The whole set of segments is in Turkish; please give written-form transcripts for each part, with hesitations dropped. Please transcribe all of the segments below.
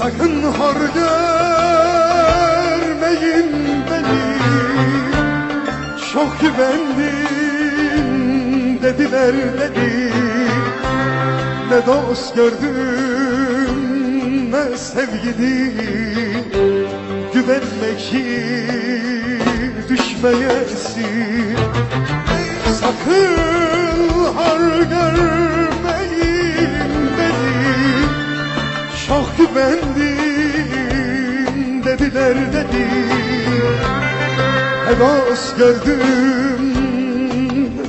Sakın hor görmeyin beni, çok güvendim dediler dedi. Ne dost gördüm ne sevgili, güvenmek ki düşmeyesin. Sakın hor görmeyin beni, çok güvendim dediler dedi. Ne dost gördüm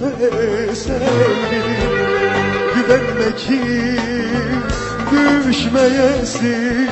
ne sevgili, güvenmek ki düşmeyesin.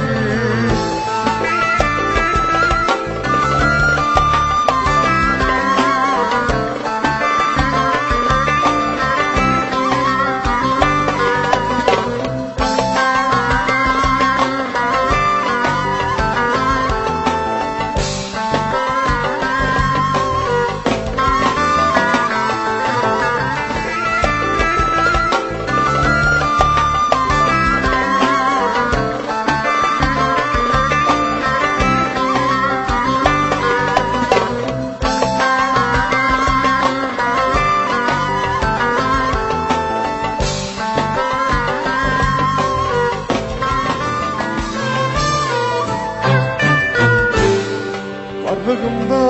Varlığımda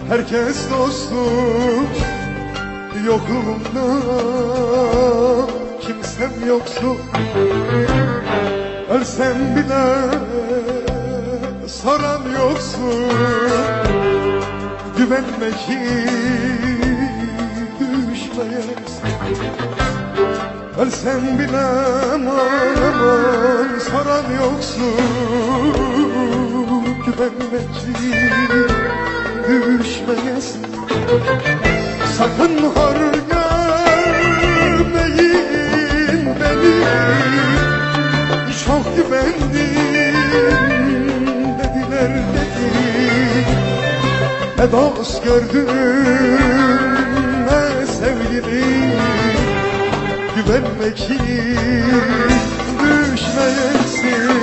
herkes dostum, yokluğumda kimsem yoksun. Ölsem bile soran yoksun, güvenmek ki düşmeyesin. Ölsem bile aman aman soran yoksun, güvenmek ki düşmeyesin. Sakın hor görmeyin beni, çok güvendim dediler dedi. Ne dost gördüm ne sevgili, güvenmek ki düşmeyesin.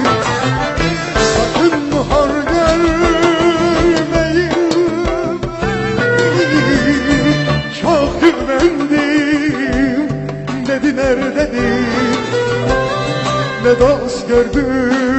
Sakın hor görmeyin beni, çok güvendim dediler dedi. Ne dost gördüm